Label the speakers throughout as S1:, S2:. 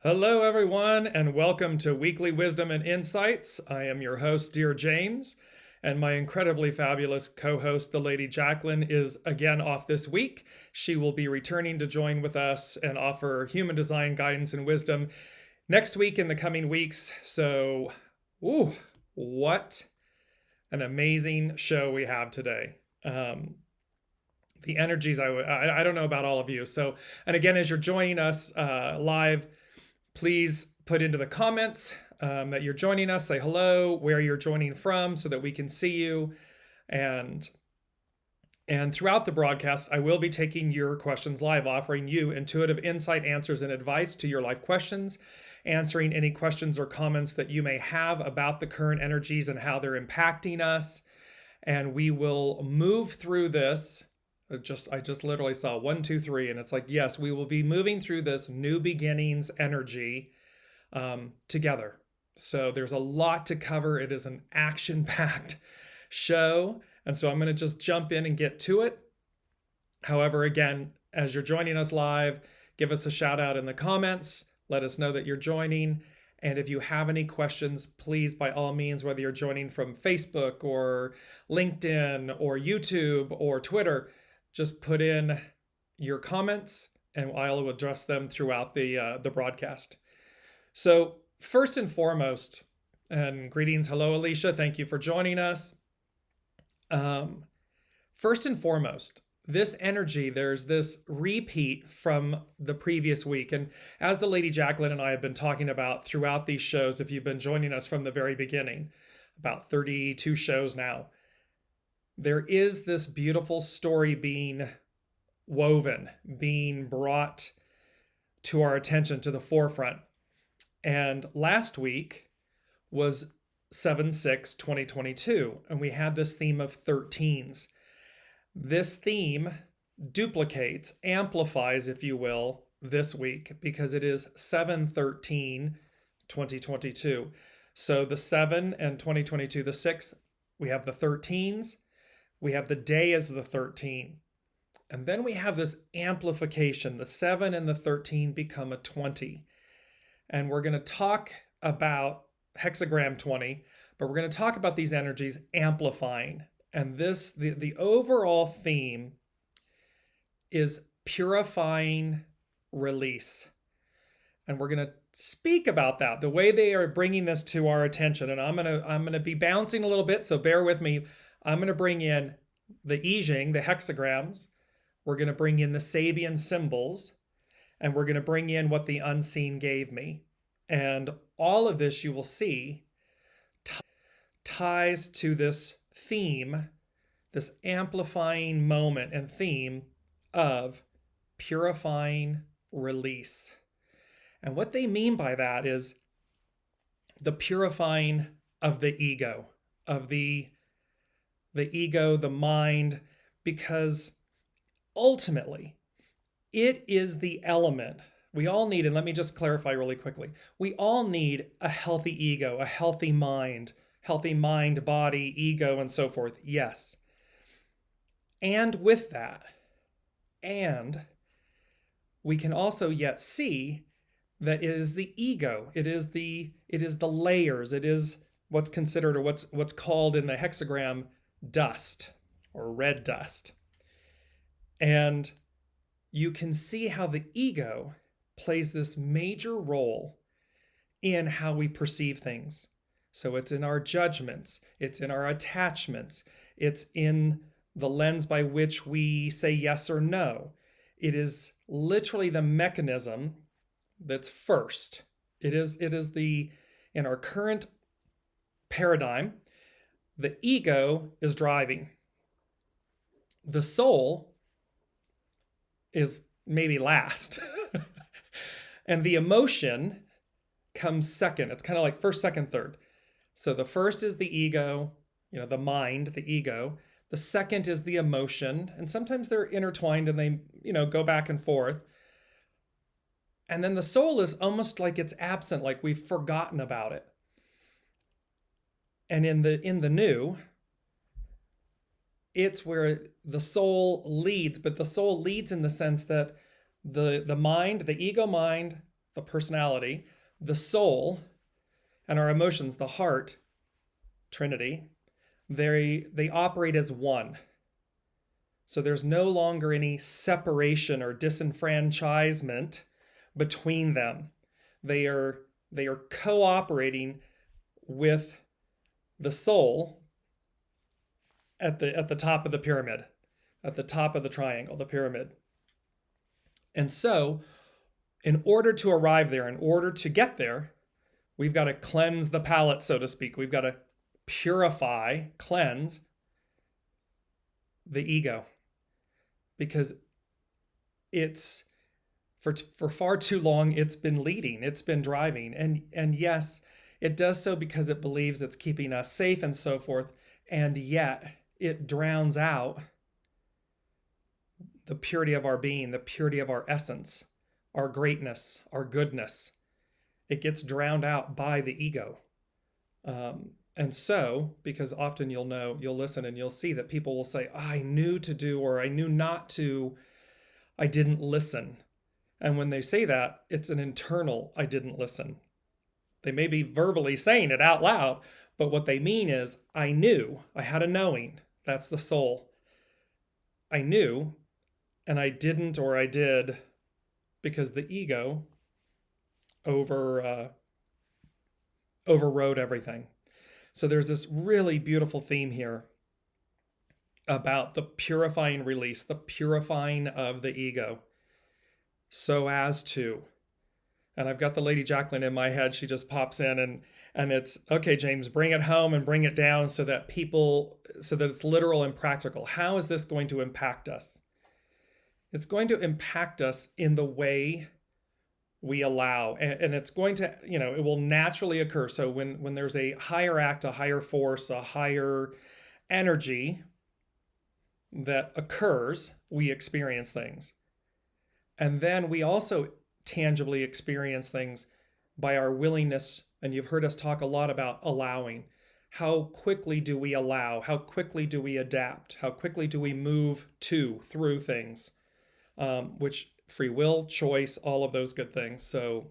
S1: Hello, everyone, and welcome to Weekly Wisdom and Insights. I am your host, Dearjames, and my incredibly fabulous co-host, the Lady Jacqueline, is again off this week. She will be returning to join with us and offer human design guidance and wisdom next week in the coming weeks. So, what an amazing show we have today. The energies, I don't know about all of you. So, and again, as you're joining us live, please put into the comments that you're joining us, say hello, where you're joining from so that we can see you. And throughout the broadcast, I will be taking your questions live, offering you intuitive insight, answers, and advice to your life questions, answering any questions or comments that you may have about the current energies and how they're impacting us. And we will move through this. I just literally saw 1, 2, 3, and it's like, yes, we will be moving through this new beginnings energy together. So there's a lot to cover. It is an action-packed show, and so I'm going to just jump in and get to it. However, again, as you're joining us live, give us a shout out in the comments. Let us know that you're joining. And if you have any questions, please, by all means, whether you're joining from Facebook or LinkedIn or YouTube or Twitter, just put in your comments and I'll address them throughout the broadcast. So first and foremost, and greetings, hello Alicia, thank you for joining us. First and foremost, this energy, there's this repeat from the previous week. And as the Lady Jacqueline and I have been talking about throughout these shows, if you've been joining us from the very beginning, about 32 shows now, there is this beautiful story being woven, being brought to our attention, to the forefront. And last week was 7/6/2022, and we had this theme of 13s. This theme duplicates, amplifies, if you will, this week because it is 7/13/2022. So the 7 and 2022, the 6, we have the 13s. We have the day as the 13. And then we have this amplification. The 7 and the 13 become a 20. And we're going to talk about hexagram 20, but we're going to talk about these energies amplifying. And this, the overall theme is purifying release. And we're going to speak about that, the way they are bringing this to our attention. And I'm going to be bouncing a little bit, so bear with me. I'm going to bring in the I Ching, the hexagrams. We're going to bring in the SABIAN symbols, and we're going to bring in what the unseen gave me. And all of this, you will see, ties to this theme, this amplifying moment and theme of purifying release. And what they mean by that is the purifying of the ego, of the ego, the mind, because ultimately it is the element we all need. And let me just clarify really quickly. We all need a healthy ego, a healthy mind, body, ego, and so forth. Yes. And with that, and we can also yet see that it is the ego. It is the layers. It is what's considered, or what's called in the hexagram, dust or red dust. And you can see how the ego plays this major role in how we perceive things. So it's in our judgments, it's in our attachments, it's in the lens by which we say yes or no. It is literally the mechanism that's first. It is in our current paradigm, the ego is driving. The soul is maybe last. And the emotion comes second. It's kind of like first, second, third. So the first is the ego, the mind, the ego. The second is the emotion. And sometimes they're intertwined and they, go back and forth. And then the soul is almost like it's absent, like we've forgotten about it. And in the new, it's where the soul leads, but the soul leads in the sense that the mind, the ego mind, the personality, the soul, and our emotions, the heart, Trinity, they operate as one. So there's no longer any separation or disenfranchisement between them. They are cooperating with the soul at the top of the pyramid, at the top of the triangle, the pyramid. And so, in order to arrive there, in order to get there, we've got to cleanse the palate, so to speak. We've got to purify, cleanse the ego. Because it's, for far too long, it's been leading, it's been driving. And yes, it does so because it believes it's keeping us safe and so forth. And yet, it drowns out the purity of our being, the purity of our essence, our greatness, our goodness. It gets drowned out by the ego. And so, because often you'll listen and you'll see that people will say, I knew to do, or I knew not to, I didn't listen. And when they say that, it's an internal, I didn't listen. They may be verbally saying it out loud, but what they mean is, I knew, I had a knowing. That's the soul. I knew, and I didn't, or I did, because the ego overrode everything. So there's this really beautiful theme here about the purifying release, the purifying of the ego, so as to, and I've got the Lady Jacqueline in my head, she just pops in and it's, okay, James, bring it home and bring it down so that it's literal and practical. How is this going to impact us? It's going to impact us in the way we allow, and it's going to, it will naturally occur. So when there's a higher act, a higher force, a higher energy that occurs, we experience things. And then we also tangibly experience things by our willingness, and you've heard us talk a lot about allowing. How quickly do we allow? How quickly do we adapt? How quickly do we move through things? Which free will, choice, all of those good things. So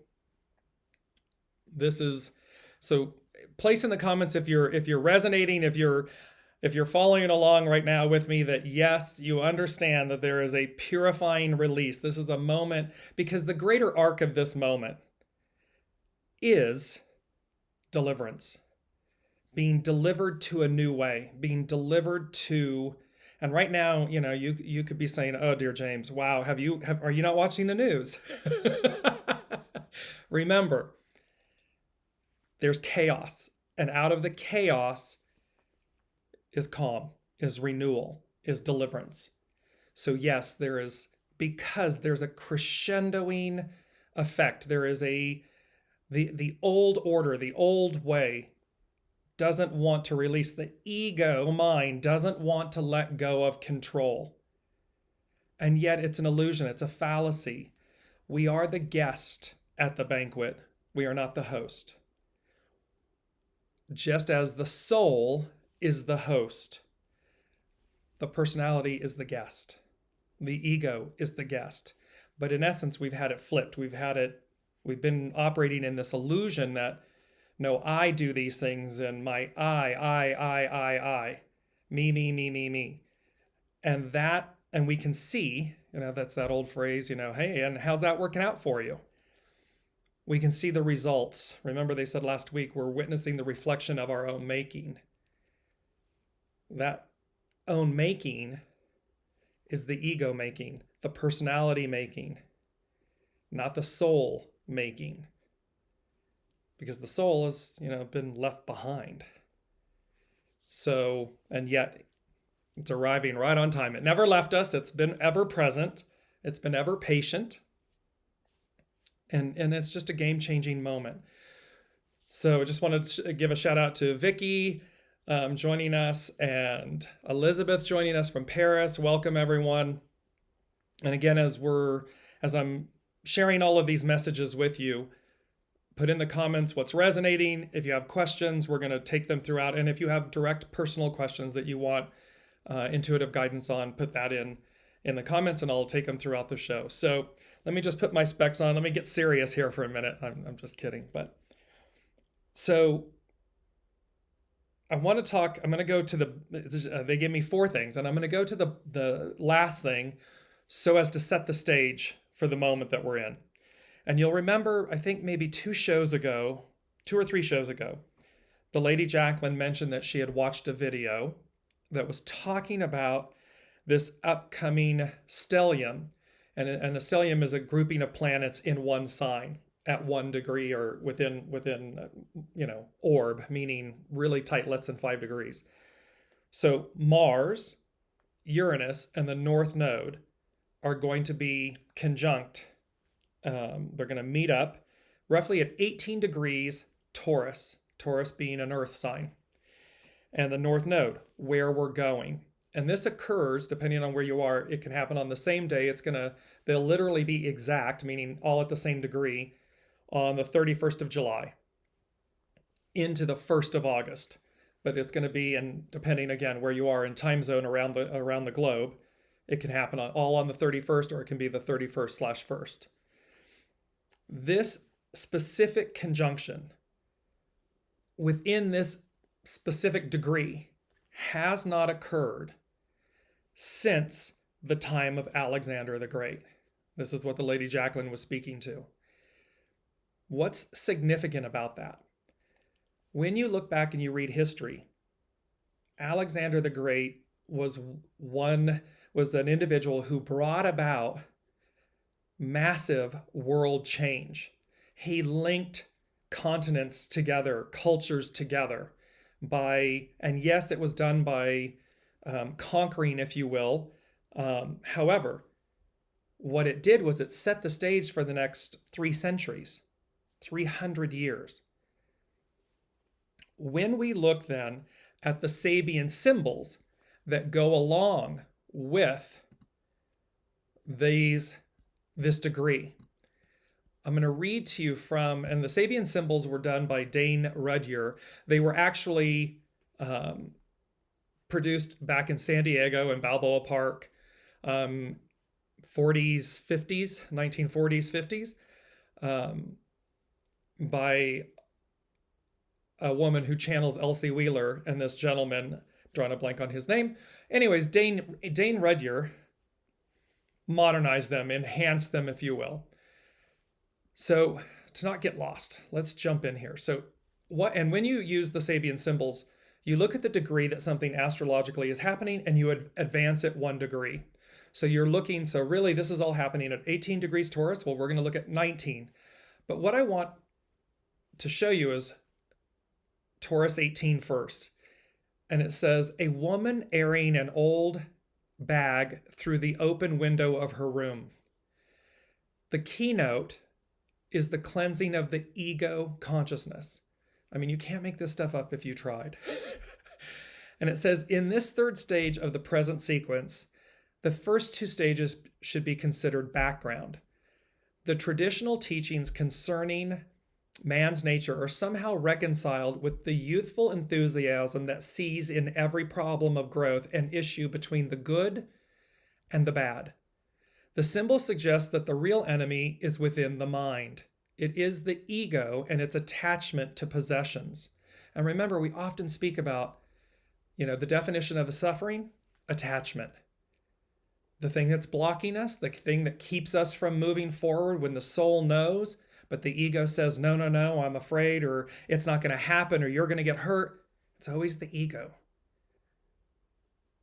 S1: place in the comments if you're resonating, if you're following along right now with me, that yes, you understand that there is a purifying release. This is a moment, because the greater arc of this moment is deliverance. Being delivered to a new way, being delivered to. And right now, you could be saying, "Oh, dear James, wow, are you not watching the news?" Remember, there's chaos, and out of the chaos is calm, is renewal, is deliverance. So yes, because there's a crescendoing effect. There is the old order, the old way doesn't want to release. The ego mind doesn't want to let go of control. And yet it's an illusion. It's a fallacy. We are the guest at the banquet. We are not the host. Just as the soul is the host, the personality is the guest. The ego is the guest. But in essence, we've had it flipped. We've been operating in this illusion that, no, I do these things, and my I, me. And we can see, that's that old phrase, hey, and how's that working out for you? We can see the results. Remember, they said last week, we're witnessing the reflection of our own making. That own making is the ego making, the personality making, not the soul making. Because the soul has, been left behind. So, and yet it's arriving right on time. It never left us. It's been ever present. It's been ever patient. And it's just a game-changing moment. So I just wanted to give a shout out to Vicky joining us, and Elizabeth joining us from Paris. Welcome, everyone. And again, as I'm sharing all of these messages with you, put in the comments what's resonating. If you have questions, we're going to take them throughout. And if you have direct personal questions that you want intuitive guidance on, put that in in the comments, and I'll take them throughout the show. So let me just put my specs on. Let me get serious here for a minute. I'm just kidding. But so I want to talk, I'm going to go to they gave me 4 things, and I'm going to go to the last thing so as to set the stage for the moment that we're in. And you'll remember, I think maybe 2 or 3 shows ago, the lady Jacqueline mentioned that she had watched a video that was talking about this upcoming stellium. And a stellium is a grouping of planets in one sign at 1 degree or within orb, meaning really tight, less than 5 degrees. So Mars, Uranus, and the North Node are going to be conjunct. They're going to meet up roughly at 18 degrees Taurus, Taurus being an earth sign, and the North Node, where we're going. And this occurs, depending on where you are, it can happen on the same day. They'll literally be exact, meaning all at the same degree, on the 31st of July into the 1st of August. But it's going to be, and depending again where you are in time zone around the globe, it can happen all on the 31st, or it can be the 31st/1st. This specific conjunction within this specific degree has not occurred since the time of Alexander the Great. This is what the Lady Jacqueline was speaking to. What's significant about that? When you look back and you read history, Alexander the Great was an individual who brought about massive world change. He linked continents together, cultures together and yes, it was done by conquering, if you will. However, what it did was it set the stage for the next 3 centuries, 300 years. When we look then at the Sabian symbols that go along with this degree, I'm going to read to you from, and the Sabian symbols were done by Dane Rudhyar. They were actually produced back in San Diego in Balboa Park, 1940s, 50s, by a woman who channels Elsie Wheeler and this gentleman, drawing a blank on his name. Anyways, Dane Rudhyar modernized them, enhanced them, if you will. So to not get lost, let's jump in here. So when you use the Sabian symbols, you look at the degree that something astrologically is happening and you advance it 1 degree. So you're looking, so really this is all happening at 18 degrees Taurus. Well, we're going to look at 19. But what I want to show you is Taurus 18 first. And it says, a woman airing an old bag through the open window of her room. The keynote is the cleansing of the ego consciousness. I mean, you can't make this stuff up if you tried. And it says, in this 3rd stage of the present sequence, the first 2 stages should be considered background. The traditional teachings concerning man's nature are somehow reconciled with the youthful enthusiasm that sees in every problem of growth an issue between the good and the bad. The symbol suggests that the real enemy is within the mind. It is the ego and its attachment to possessions. And remember, we often speak about, the definition of a suffering, attachment. The thing that's blocking us, the thing that keeps us from moving forward when the soul knows, but the ego says, no, I'm afraid, or it's not going to happen, or you're going to get hurt. It's always the ego.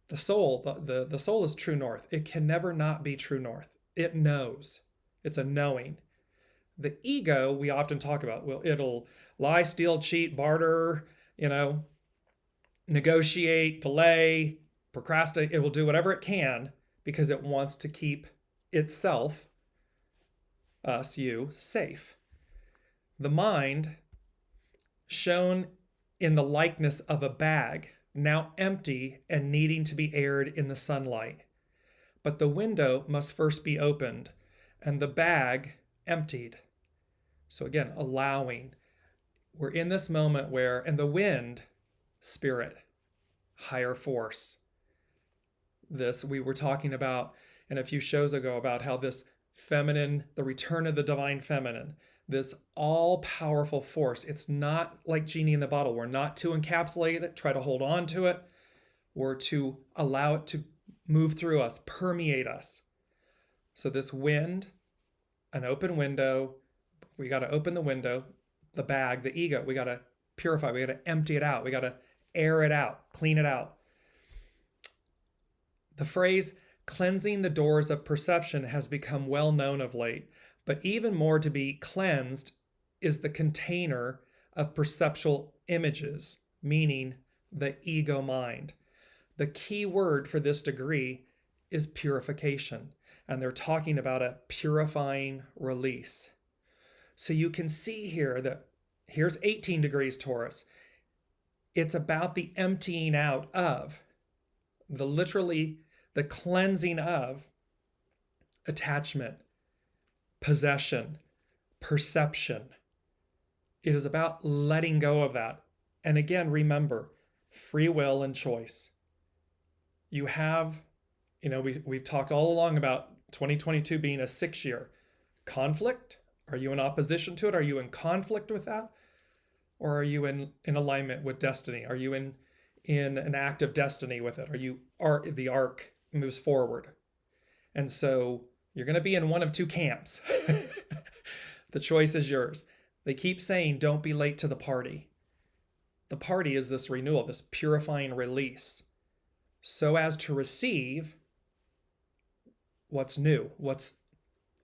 S1: The soul, the soul is true north. It can never not be true north. It knows. It's a knowing. The ego, we often talk about, well, it'll lie, steal, cheat, barter, negotiate, delay, procrastinate. It will do whatever it can because it wants to keep itself, us, you, safe. The mind, shown in the likeness of a bag, now empty and needing to be aired in the sunlight. But the window must first be opened and the bag emptied. So again, allowing. We're in this moment where, and the wind, spirit, higher force. This we were talking about in a few shows ago about how this feminine, the return of the divine feminine, this all-powerful force, it's not like genie in the bottle. We're not to encapsulate it, try to hold on to it. We're to allow it to move through us, permeate us. So this wind, an open window, we got to open the window, the bag, the ego, we got to purify, we got to empty it out, we got to air it out, clean it out. The phrase cleansing the doors of perception has become well known of late, but even more to be cleansed is the container of perceptual images, meaning the ego mind. The key word for this degree is purification, and they're talking about a purifying release. So you can see here that here's 18 degrees Taurus. It's about the emptying out of, literally the cleansing of attachment, possession, perception. It is about letting go of that. And again, remember, free will and choice. You have, we've talked all along about 2022 being a 6-year. Conflict? Are you in opposition to it? Are you in conflict with that? Or are you in alignment with destiny? Are you in an act of destiny with it? The arc moves forward. And so you're going to be in one of two camps. The choice is yours. They keep saying, don't be late to the party. The party is this renewal, this purifying release, so as to receive what's new, what's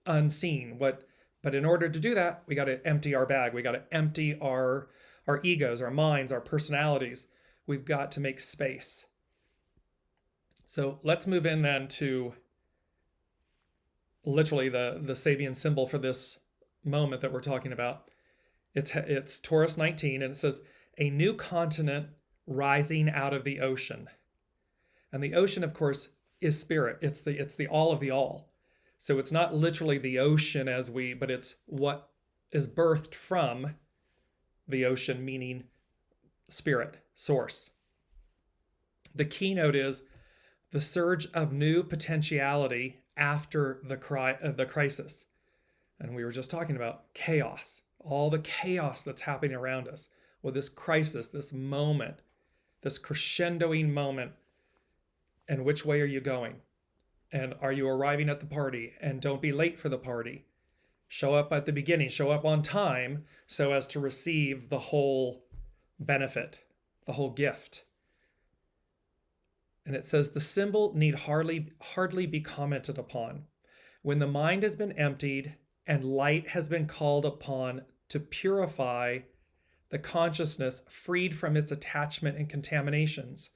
S1: unseen, but in order to do that, we got to empty our bag. We got to empty our egos, our minds, our personalities. We've got to make space. So let's move in then to literally the Sabian symbol for this moment that we're talking about. It's Taurus 19, and it says, a new continent rising out of the ocean. And the ocean, of course, is spirit. It's the all of the all. So it's not literally the ocean but it's what is birthed from the ocean, meaning spirit, source. The keynote is the surge of new potentiality after the crisis. And we were just talking about chaos, all the chaos that's happening around us. Well, this crisis, this moment, this crescendoing moment, and which way are you going? And are you arriving at the party? And don't be late for the party. Show up at the beginning, show up on time so as to receive the whole benefit, the whole gift. And it says the symbol need hardly be commented upon. When the mind has been emptied and light has been called upon to purify the consciousness freed from its attachment and contaminations,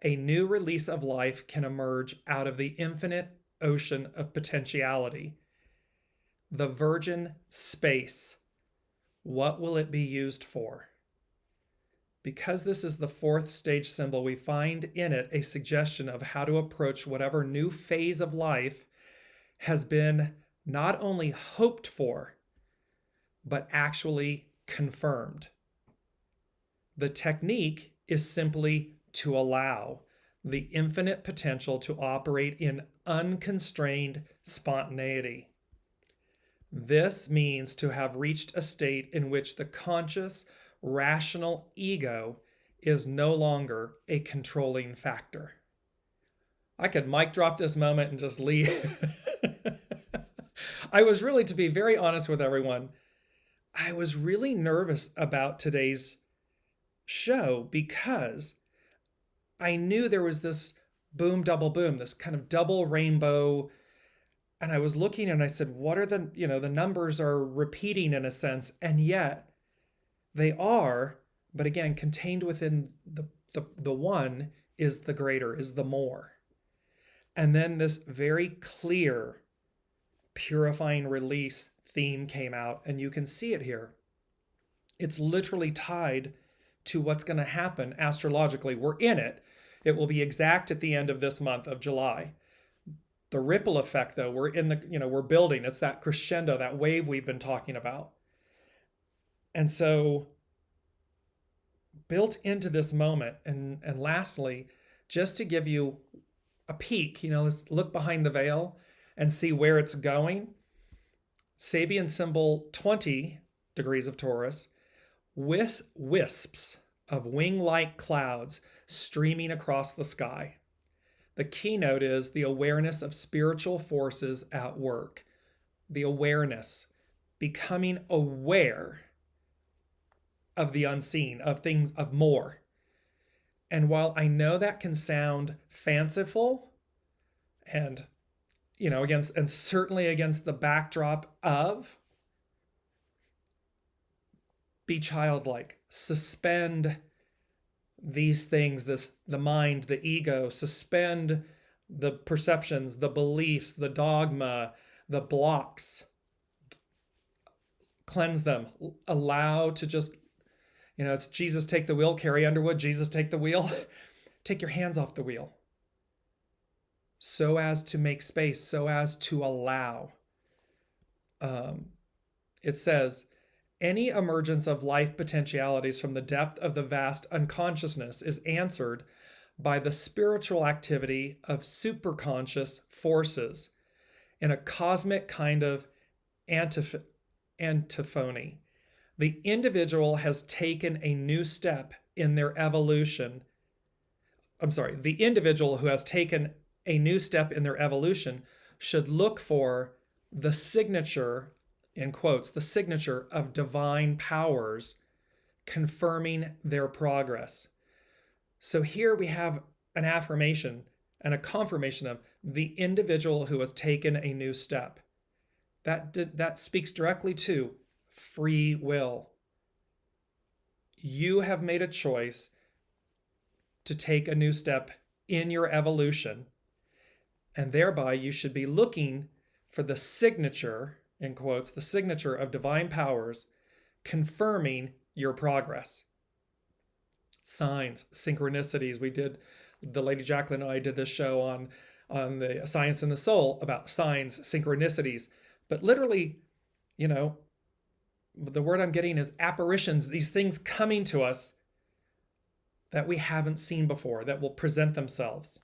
S1: a new release of life can emerge out of the infinite ocean of potentiality. The virgin space. What will it be used for? Because this is the fourth stage symbol, we find in it a suggestion of how to approach whatever new phase of life has been not only hoped for, but actually confirmed. The technique is simply to allow the infinite potential to operate in unconstrained spontaneity. This means to have reached a state in which the conscious, rational ego is no longer a controlling factor. I could mic drop this moment and just leave. I was really, to be very honest with everyone, I was really nervous about today's show because I knew there was this boom, double boom, this kind of double rainbow. And I was looking and I said, what are the numbers are repeating in a sense, and yet they are, but again, contained within the one is the greater, is the more. And then this very clear purifying release theme came out, and you can see it here. It's literally tied to what's going to happen astrologically. We're in it. It will be exact at the end of this month of July. The ripple effect, though, we're building. It's that crescendo, that wave we've been talking about. And so built into this moment, and lastly, just to give you a peek, let's look behind the veil and see where it's going. Sabian symbol 20 degrees of Taurus, with wisps of wing-like clouds streaming across the sky. The keynote is the awareness of spiritual forces at work. The awareness, becoming aware of the unseen, of things, of more. And while I know that can sound fanciful and, and certainly against the backdrop of, be childlike, suspend these things, the mind, the ego, suspend the perceptions, the beliefs, the dogma, the blocks, cleanse them, allow to just, it's Jesus take the wheel, Carrie Underwood, Jesus take the wheel. Take your hands off the wheel so as to make space, so as to allow. It says, any emergence of life potentialities from the depth of the vast unconsciousness is answered by the spiritual activity of superconscious forces in a cosmic kind of antiphony. The individual has taken a new step in their evolution. The individual who has taken a new step in their evolution should look for the signature, in quotes, the signature of divine powers confirming their progress. So here we have an affirmation and a confirmation of the individual who has taken a new step. That speaks directly to free will. You have made a choice to take a new step in your evolution, and thereby you should be looking for the signature, in quotes, the signature of divine powers confirming your progress. Signs, synchronicities. The Lady Jacqueline and I did this show on the Science and the Soul about signs, synchronicities. But literally, the word I'm getting is apparitions, these things coming to us that we haven't seen before, that will present themselves.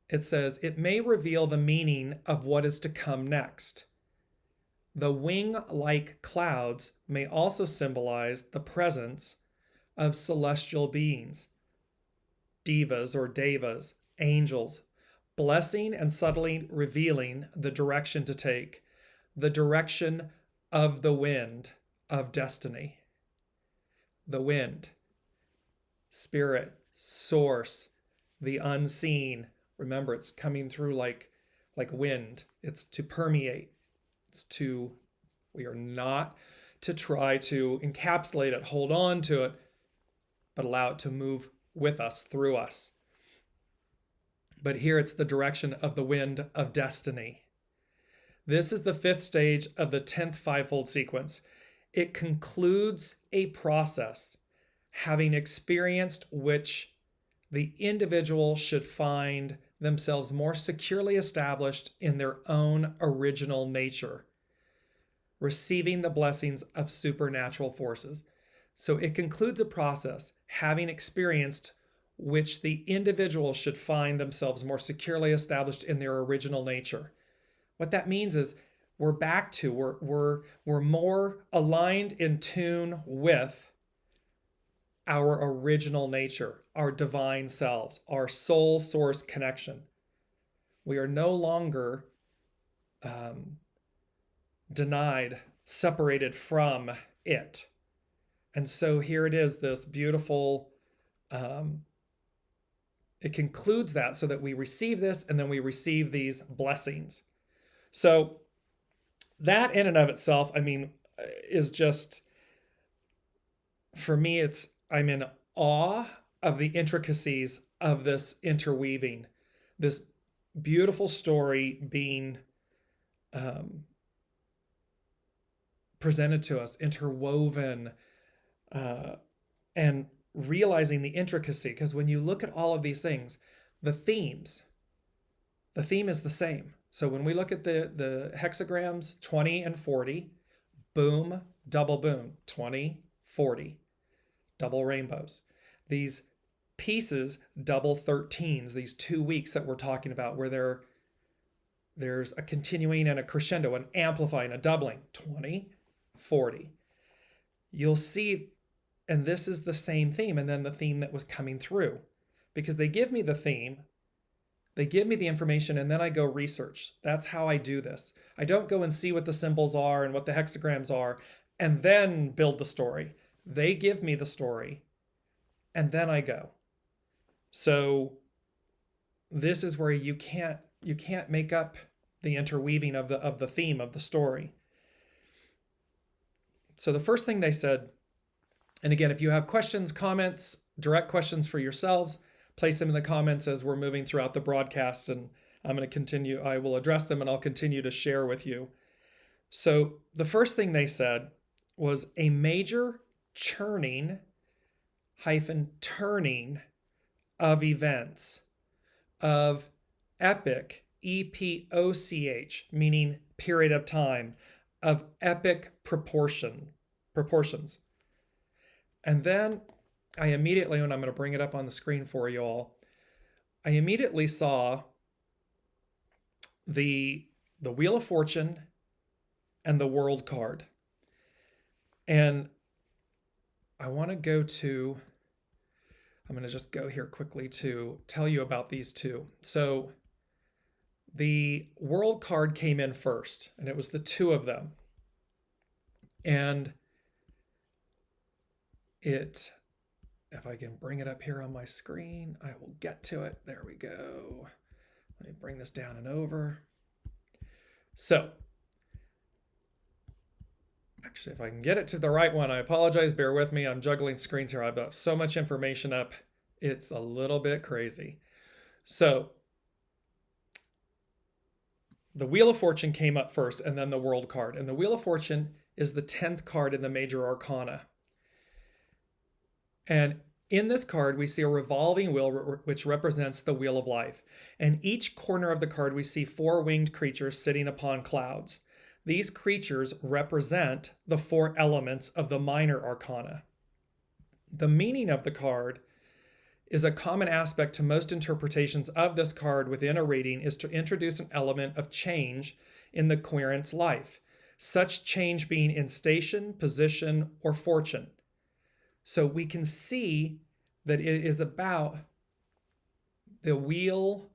S1: It says, it may reveal the meaning of what is to come next. The wing-like clouds may also symbolize the presence of celestial beings, divas or devas, angels, blessing and subtly revealing the direction to take, the direction of the wind of destiny. The wind, spirit, source, the unseen. Remember, it's coming through like wind. It's to permeate. We are not to try to encapsulate it, hold on to it, but allow it to move with us, through us. But here it's the direction of the wind of destiny. This is the 5th stage of the 10th fivefold sequence. It concludes a process, having experienced which the individual should find themselves more securely established in their own original nature, receiving the blessings of supernatural forces. So it concludes a process, having experienced which the individual should find themselves more securely established in their original nature. What that means is we're more aligned, in tune with our original nature, our divine selves, our soul source connection. We are no longer denied, separated from it. And so here it is, this beautiful, it concludes that so that we receive this and then we receive these blessings. So that in and of itself, is just, for me, I'm in awe of the intricacies of this interweaving, this beautiful story being presented to us, interwoven, and realizing the intricacy. Because when you look at all of these things, the theme is the same. So when we look at the hexagrams, 20 and 40, boom, double boom, 20, 40, double rainbows. These pieces double 13s, these 2 weeks that we're talking about, where there's a continuing and a crescendo, an amplifying, a doubling, 20, 40. You'll see, and this is the same theme, and then the theme that was coming through, because they give me the theme, they give me the information, and then I go research. That's how I do this. I don't go and see what the symbols are and what the hexagrams are, and then build the story. They give me the story, and then I go. So this is where you can't make up the interweaving of the theme of the story. So the first thing they said, and again, if you have questions, comments, direct questions for yourselves, place them in the comments as we're moving throughout the broadcast, and I'm going to continue. I will address them, and I'll continue to share with you. So the first thing they said was a major churning - turning of events, of epic, EPOCH, meaning period of time, of epic proportions. And then I immediately, when I'm going to bring it up on the screen for you all, I immediately saw the Wheel of Fortune and the World card. And I want to go to, I'm going to just go here quickly to tell you about these two. So the World card came in first, and it was the two of them. And it, if I can bring it up here on my screen, I will get to it. There we go. Let me bring this down and over. So, actually, if I can get it to the right one, I apologize, bear with me. I'm juggling screens here. I've got so much information up. It's a little bit crazy. So, the Wheel of Fortune came up first, and then the World card. And the Wheel of Fortune is the 10th card in the major arcana. And in this card, we see a revolving wheel, which represents the wheel of life. And each corner of the card, we see 4 winged creatures sitting upon clouds. These creatures represent the 4 elements of the minor arcana. The meaning of the card is a common aspect to most interpretations of this card within a reading is to introduce an element of change in the querent's life, such change being in station, position, or fortune. So we can see that it is about the wheel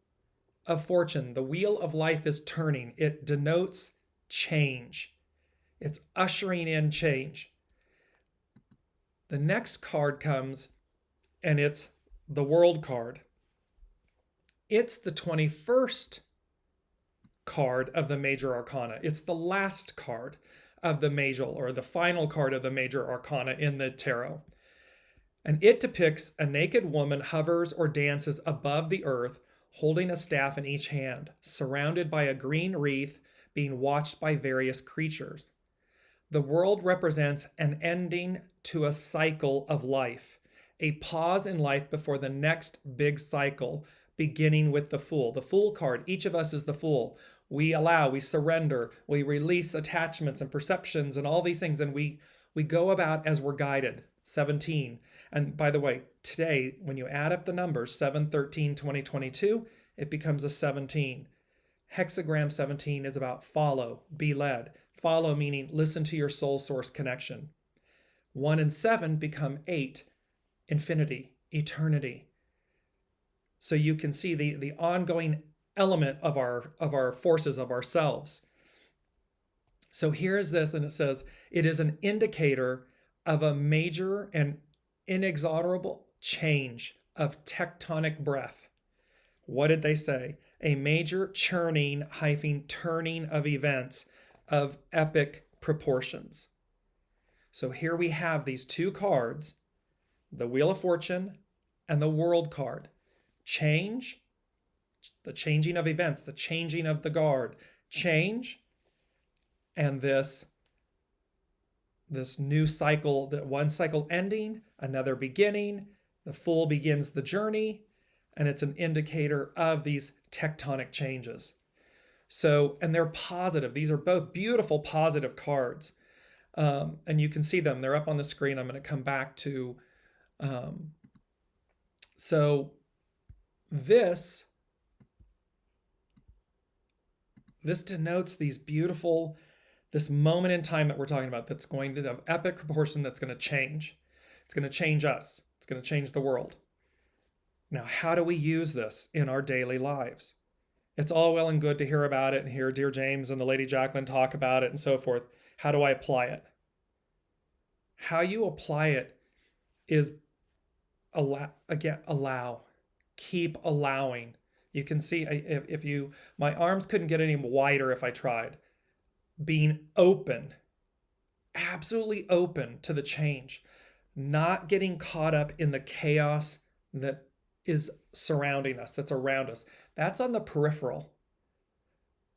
S1: of fortune. The wheel of life is turning. It denotes change. It's ushering in change. The next card comes, and it's the World card. It's the 21st card of the major arcana. It's the last card of the major, or the final card of the major arcana in the tarot. And it depicts a naked woman hovers or dances above the earth, holding a staff in each hand, surrounded by a green wreath, being watched by various creatures. The world represents an ending to a cycle of life, a pause in life before the next big cycle, beginning with the Fool. The Fool card, each of us is the Fool. We allow, we surrender, we release attachments and perceptions and all these things, and we go about as we're guided. 17. And by the way, today, when you add up the numbers, 7/13/2022, it becomes a 17. Hexagram 17 is about follow, be led. Follow meaning listen to your soul source connection. 1 and 7 become 8, infinity, eternity. So you can see the ongoing element of our forces, of ourselves. So here's this, and it says, it is an indicator of a major and inexorable change of tectonic breath. What did they say? A major churning - turning of events of epic proportions. So here we have these two cards, the Wheel of Fortune and the World card. Change, the changing of events, the changing of the guard, change, and this new cycle, that one cycle ending, another beginning, the Fool begins the journey, and it's an indicator of these tectonic changes. So, and they're positive. These are both beautiful positive cards. And you can see them. They're up on the screen. I'm going to come back to So this denotes this moment in time that we're talking about that's going to have epic proportion, that's going to change. It's going to change us. It's going to change the world. Now, how do we use this in our daily lives? It's all well and good to hear about it and hear Dearjames and the Lady Jacqueline talk about it and so forth. How do I apply it? How you apply it is allow. Keep allowing. You can see my arms couldn't get any wider if I tried. Being open, absolutely open to the change, not getting caught up in the chaos that is surrounding us, that's around us. That's on the peripheral.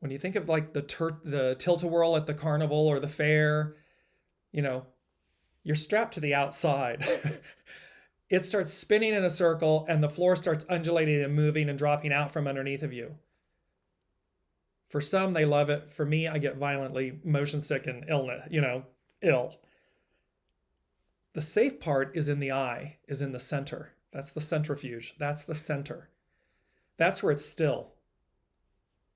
S1: When you think of like the tilt-a-whirl at the carnival or the fair, you're strapped to the outside. It starts spinning in a circle and the floor starts undulating and moving and dropping out from underneath of you. For some, they love it. For me, I get violently motion sick and ill. The safe part is in the eye, is in the center. That's the centrifuge. That's the center. That's where it's still.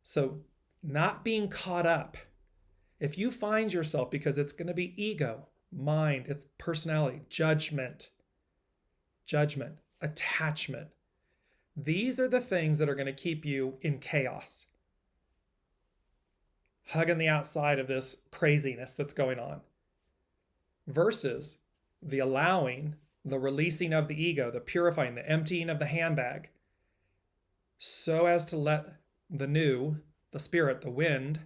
S1: So not being caught up. If you find yourself, because it's going to be ego, mind, it's personality, judgment, attachment. These are the things that are going to keep you in chaos. Hugging the outside of this craziness that's going on. Versus the allowing, the releasing of the ego, the purifying, the emptying of the handbag, so as to let the new, the spirit, the wind,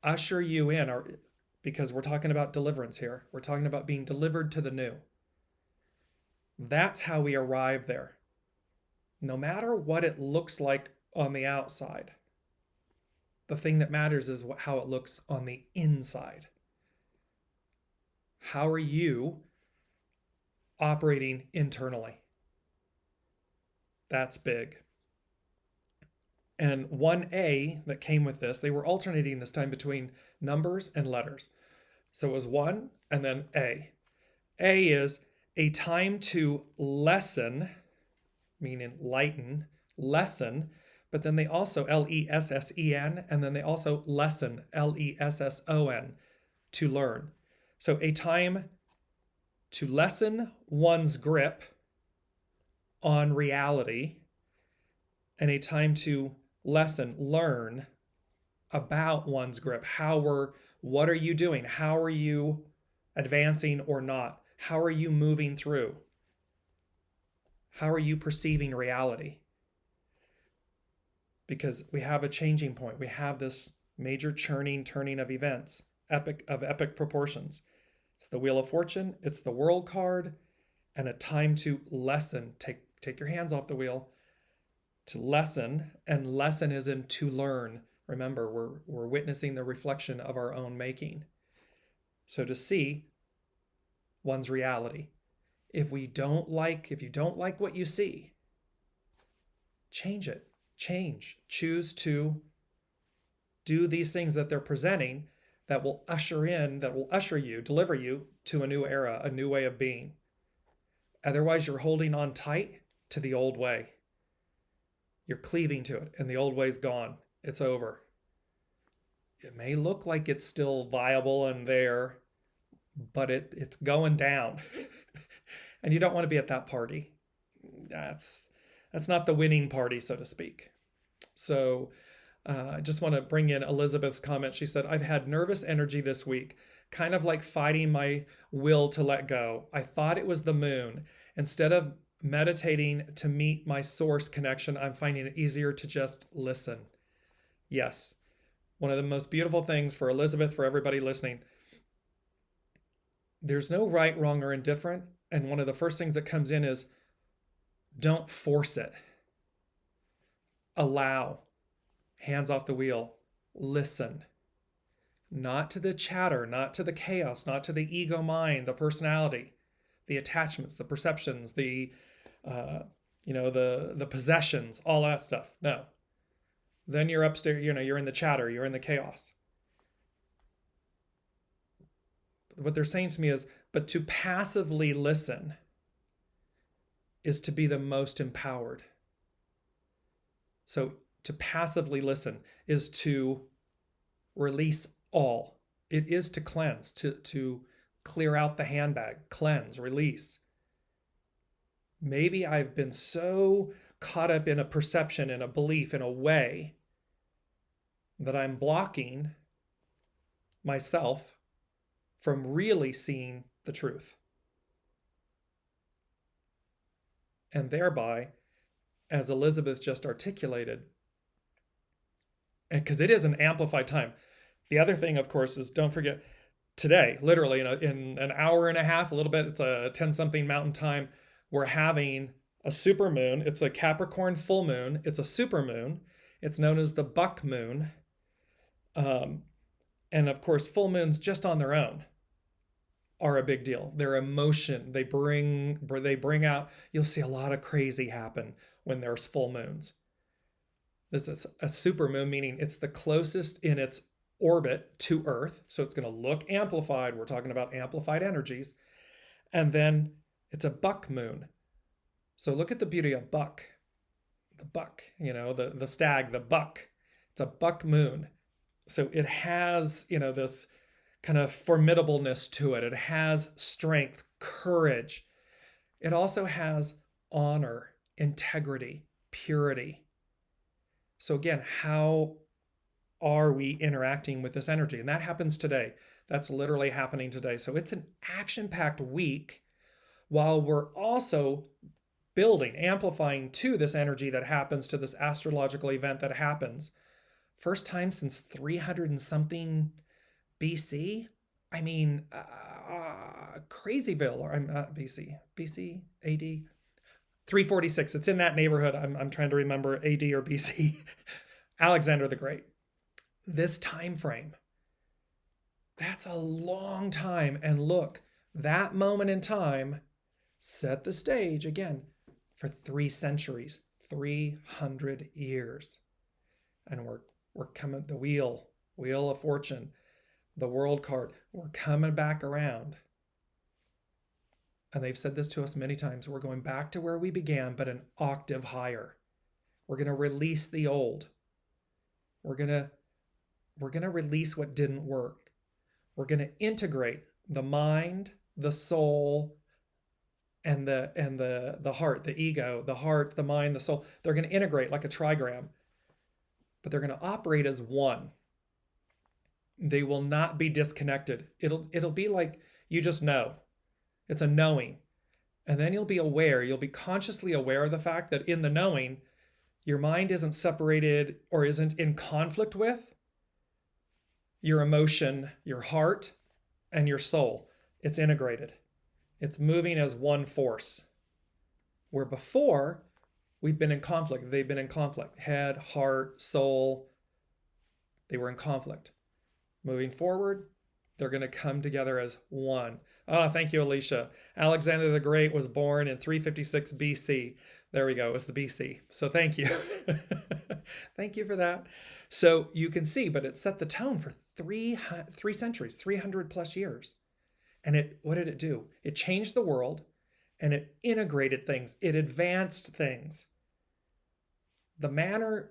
S1: usher you in, because we're talking about deliverance here. We're talking about being delivered to the new. That's how we arrive there. No matter what it looks like on the outside, the thing that matters is how it looks on the inside. How are you operating internally? That's big. And 1A that came with this, they were alternating this time between numbers and letters. So it was 1 and then A. A is a time to lessen, meaning lighten, lesson, but then they also L-E-S-S-E-N, and then they also lesson, L-E-S-S-O-N, to learn. So a time to lessen one's grip on reality, and a time to learn about one's grip. What are you doing? How are you advancing or not? How are you moving through? How are you perceiving reality? Because we have a changing point. We have this major churning, turning of events, epic proportions. It's the Wheel of Fortune, it's the World card, and a time to lessen. Take your hands off the wheel. To lessen, and lesson is in to learn. Remember, we're witnessing the reflection of our own making. So to see one's reality. If you don't like what you see, change it. Choose to do these things that they're presenting that will deliver you to a new era, a new way of being. Otherwise, you're holding on tight to the old way. You're cleaving to it, and the old way's gone. It's over. It may look like it's still viable and there, but it's going down. And you don't want to be at that party. That's not the winning party, so to speak. So I just want to bring in Elizabeth's comment. She said, I've had nervous energy this week, kind of like fighting my will to let go. I thought it was the moon. Instead of meditating to meet my source connection, I'm finding it easier to just listen. Yes. One of the most beautiful things for Elizabeth, for everybody listening, there's no right, wrong, or indifferent. And one of the first things that comes in is don't force it. Allow. Hands off the wheel. Listen. Not to the chatter, not to the chaos, not to the ego mind, the personality, the attachments, the perceptions, the possessions, all that stuff. No. Then you're upstairs, you're in the chatter, you're in the chaos. What they're saying to me is, but to passively listen, is to be the most empowered. So to passively listen is to release all. It is to cleanse, to clear out the handbag, cleanse, release. Maybe I've been so caught up in a perception, in a belief, in a way that I'm blocking myself from really seeing the truth. And thereby, as Elizabeth just articulated, because it is an amplified time. The other thing, of course, is don't forget today, literally in an hour and a half, a little bit, it's a 10-something mountain time, we're having a supermoon. It's a Capricorn full moon. It's a supermoon. It's known as the buck moon. And of course, full moons just on their own are a big deal. Their emotion, they bring out, you'll see a lot of crazy happen when there's full moons. This is a supermoon, meaning it's the closest in its orbit to Earth. So it's going to look amplified. We're talking about amplified energies. And then it's a buck moon. So look at the beauty of buck. The buck, the stag, the buck. It's a buck moon. So it has, this kind of formidableness to it. It has strength, courage. It also has honor, integrity, purity. So again, how are we interacting with this energy? And that happens today. That's literally happening today. So it's an action-packed week while we're also building, amplifying to this energy that happens, to this astrological event that happens. First time since 300 and something BC. I mean, Crazyville, or I'm not BC AD 346. It's in that neighborhood. I'm trying to remember AD or BC. Alexander the Great. This time frame. That's a long time. And look, that moment in time set the stage again for 3 centuries, 300 years. And we're coming, the wheel of fortune, the world card, we're coming back around. And they've said this to us many times. We're going back to where we began, but an octave higher. We're going to release the old. We're going to release what didn't work. We're going to integrate the mind, the soul, and the heart, the ego, the heart, the mind, the soul. They're going to integrate like a trigram, but they're going to operate as one. They will not be disconnected. It'll be like you just know. It's a knowing. And then you'll be aware, you'll be consciously aware of the fact that in the knowing, your mind isn't separated or isn't in conflict with your emotion, your heart, and your soul. It's integrated. It's moving as one force. Where before, we've been in conflict. They've been in conflict. Head, heart, soul. They were in conflict. Moving forward, they're going to come together as one. Oh, thank you, Alicia. Alexander the Great was born in 356 BC. There we go. It was the BC. So thank you. Thank you for that. So you can see, but it set the tone for three centuries, 300 plus years. And what did it do? It changed the world and it integrated things. It advanced things. The manner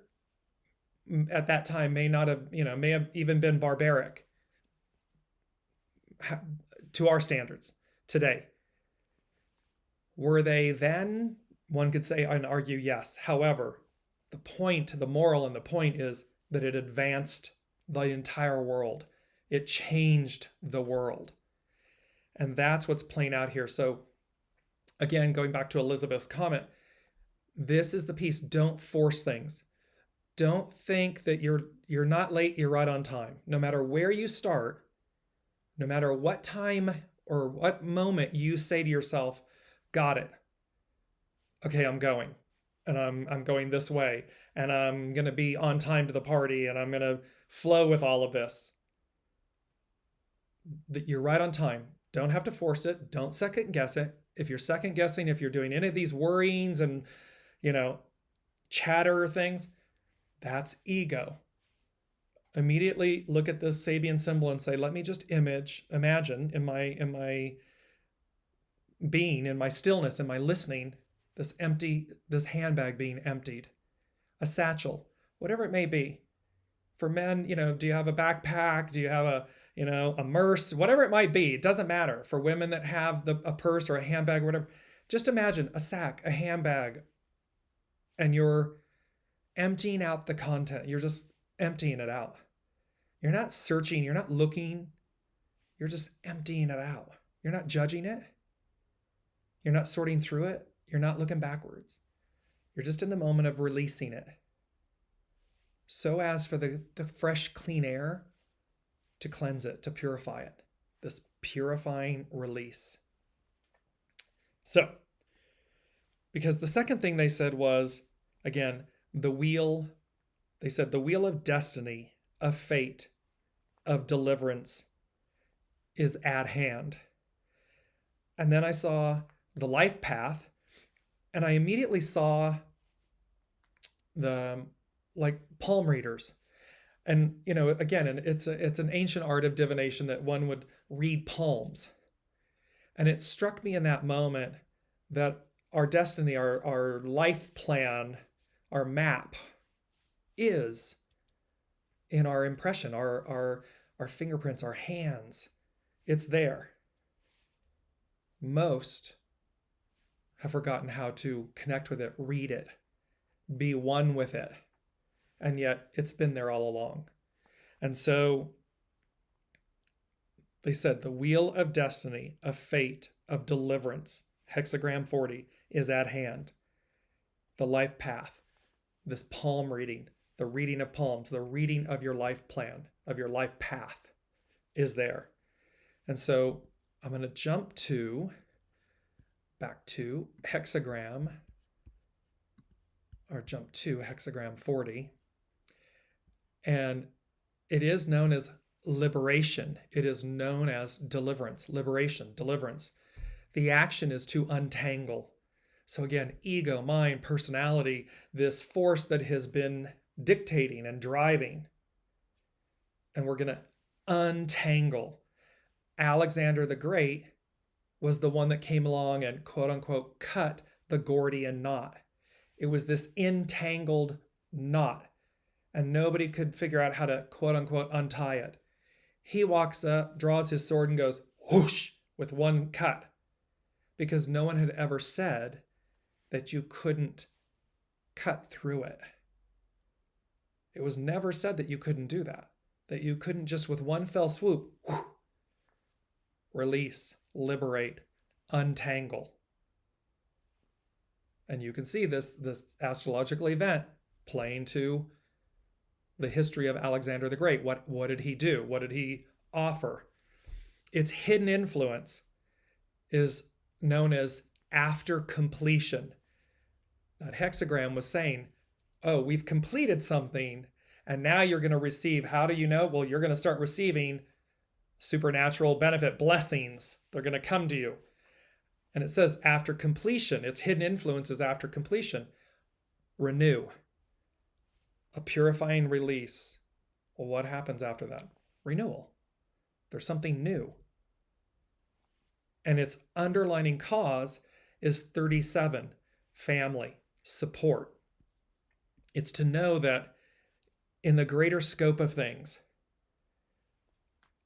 S1: at that time may have even been barbaric to our standards today. Were they then? One could say and argue yes. However, the moral and the point is that it advanced the entire world. It changed the world. And that's what's playing out here. So again, going back to Elizabeth's comment, this is the piece. Don't force things. Don't think that you're not late, you're right on time. No matter where you start, no matter what time or what moment you say to yourself, got it. Okay, I'm going. And I'm going this way. And I'm going to be on time to the party. And I'm going to flow with all of this. That you're right on time. Don't have to force it. Don't second guess it. If you're second guessing, if you're doing any of these worryings and, chatter things, that's ego. Immediately look at this Sabian symbol and say, let me just imagine in my being, in my stillness, in my listening, this handbag being emptied, a satchel, whatever it may be. For men, do you have a backpack? Do you have a purse? Whatever it might be, it doesn't matter. For women that have a purse or a handbag or whatever, just imagine a sack, a handbag, and you're emptying out the content. You're just emptying it out. You're not searching, you're not looking, you're just emptying it out. You're not judging it. You're not sorting through it. You're not looking backwards. You're just in the moment of releasing it. So as for the fresh, clean air to cleanse it, to purify it. This purifying release. So, because the second thing they said was, again, they said the wheel of destiny, of fate, of deliverance is at hand. And then I saw the life path, and I immediately saw the palm readers. And again, and it's an ancient art of divination that one would read palms. And it struck me in that moment that our destiny, our life plan, our map is in our impression, our fingerprints, our hands. It's there. Most have forgotten how to connect with it, read it, be one with it. And yet it's been there all along. And so they said the wheel of destiny, of fate, of deliverance, hexagram 40, is at hand. The life path, this palm reading, the reading of palms, the reading of your life plan, of your life path is there. And so I'm going to jump back to hexagram 40. And it is known as liberation. It is known as deliverance, liberation, deliverance. The action is to untangle. So again, ego, mind, personality, this force that has been dictating and driving. And we're going to untangle. Alexander the Great was the one that came along and quote unquote cut the Gordian knot. It was this entangled knot, and nobody could figure out how to quote unquote untie it. He walks up, draws his sword, and goes whoosh with one cut, because no one had ever said that you couldn't cut through it. It was never said that you couldn't do that you couldn't just with one fell swoop, whoosh, release, liberate, untangle. And you can see this astrological event playing to the history of Alexander the Great. What did he do? What did he offer? Its hidden influence is known as after completion. That hexagram was saying, oh, we've completed something, and now you're going to receive. How do you know? Well, you're going to start receiving supernatural benefit, blessings. They're going to come to you. And it says after completion, its hidden influence is after completion. Renew. A purifying release. Well, what happens after that? Renewal. There's something new. And its underlining cause is 37, family, support. It's to know that in the greater scope of things,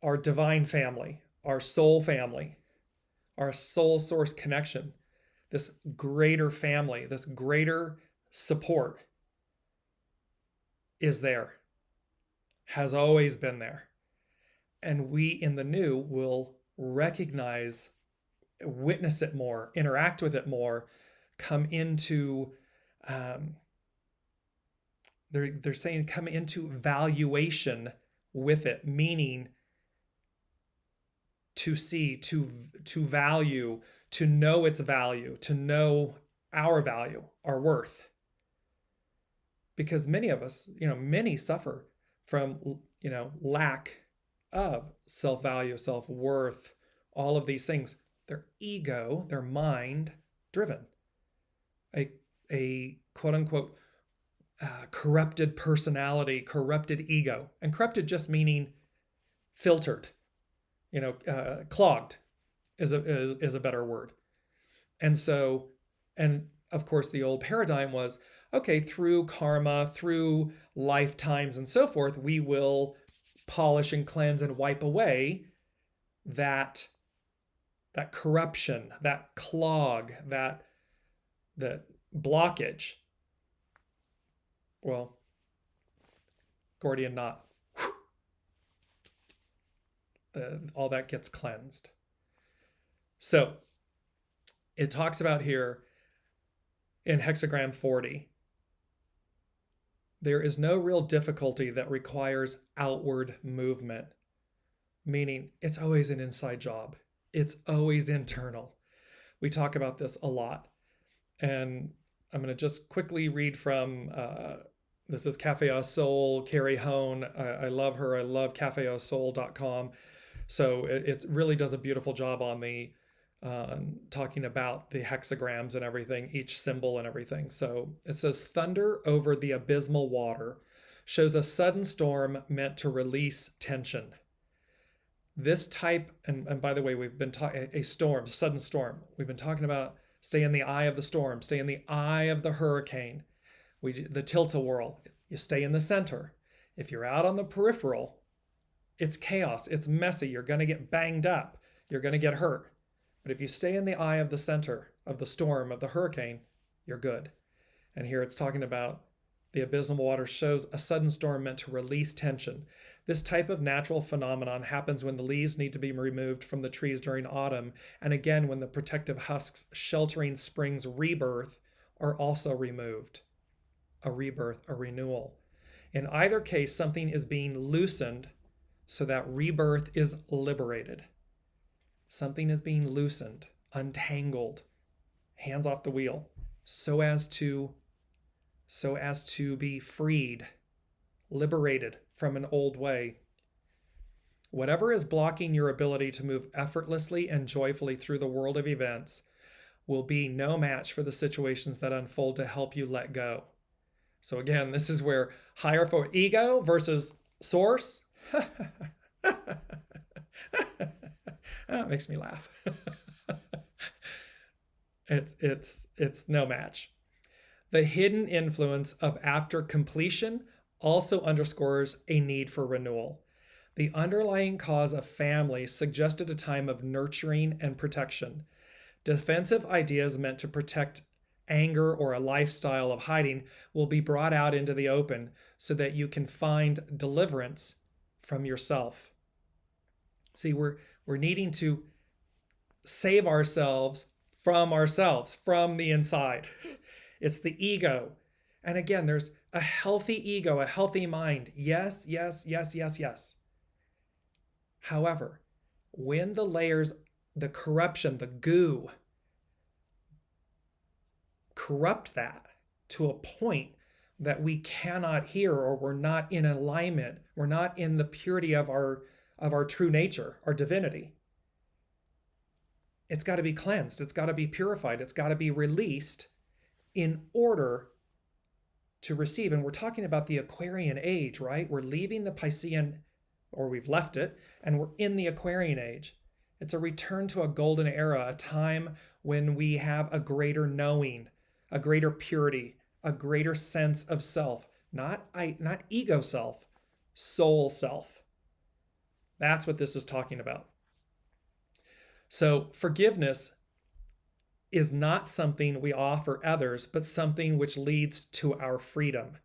S1: our divine family, our soul family, our soul source connection, this greater family, this greater support is there, has always been there. And we in the new will recognize, witness it more, interact with it more, come into, they're saying come into valuation with it, meaning to see, to value, to know its value, to know our value, our worth. Because many of us, many suffer from, lack of self-value, self-worth, all of these things. They're ego, they're mind driven. A quote unquote corrupted personality, corrupted ego. And corrupted just meaning filtered, clogged is a better word. And so, and of course, the old paradigm was, okay, through karma, through lifetimes and so forth, we will polish and cleanse and wipe away that corruption, that clog, that blockage. Well, Gordian knot. All that gets cleansed. So it talks about here in hexagram 40, there is no real difficulty that requires outward movement, meaning it's always an inside job. It's always internal. We talk about this a lot. And I'm going to just quickly read from, this is Cafe au Sol, Carrie Hone. I love her. I love cafeausol.com. So it really does a beautiful job on the talking about the hexagrams and everything, each symbol and everything. So it says, thunder over the abysmal water shows a sudden storm meant to release tension. This type, and by the way, we've been talking, a storm, sudden storm. We've been talking about stay in the eye of the storm, stay in the eye of the hurricane. The tilt-a-whirl, you stay in the center. If you're out on the peripheral, it's chaos, it's messy, you're gonna get banged up, you're gonna get hurt. But if you stay in the eye of the center of the storm, of the hurricane, you're good. And here it's talking about the abysmal water shows a sudden storm meant to release tension. This type of natural phenomenon happens when the leaves need to be removed from the trees during autumn, and again when the protective husks sheltering spring's rebirth are also removed. A rebirth, a renewal. In either case, something is being loosened so that rebirth is liberated. Something is being loosened, untangled, hands off the wheel, so as to be freed, liberated from an old way. Whatever is blocking your ability to move effortlessly and joyfully through the world of events will be no match for the situations that unfold to help you let go. So again, this is where higher for ego versus source. That makes me laugh. It's no match. The hidden influence of after completion also underscores a need for renewal. The underlying cause of family suggested a time of nurturing and protection. Defensive ideas meant to protect anger or a lifestyle of hiding will be brought out into the open so that you can find deliverance from yourself. See, we're needing to save ourselves, from the inside. It's the ego. And again, there's a healthy ego, a healthy mind. Yes, yes, yes, yes, yes. However, when the layers, the corruption, the goo, corrupt that to a point that we cannot hear, or we're not in alignment, we're not in the purity of our true nature, our divinity. It's got to be cleansed. It's got to be purified. It's got to be released in order to receive. And we're talking about the Aquarian age, right? We're leaving the Piscean, or we've left it, and we're in the Aquarian age. It's a return to a golden era, a time when we have a greater knowing, a greater purity, a greater sense of self, not ego self, soul self. That's what this is talking about. So forgiveness is not something we offer others, but something which leads to our freedom.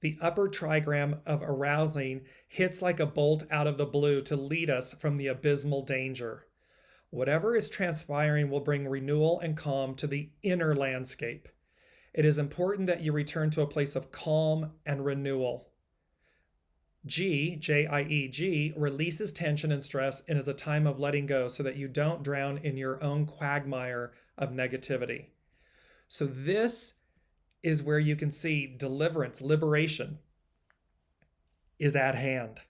S1: The upper trigram of arousing hits like a bolt out of the blue to lead us from the abysmal danger. Whatever is transpiring will bring renewal and calm to the inner landscape. It is important that you return to a place of calm and renewal. J-I-E-G, releases tension and stress and is a time of letting go so that you don't drown in your own quagmire of negativity. So this is where you can see deliverance, liberation is at hand.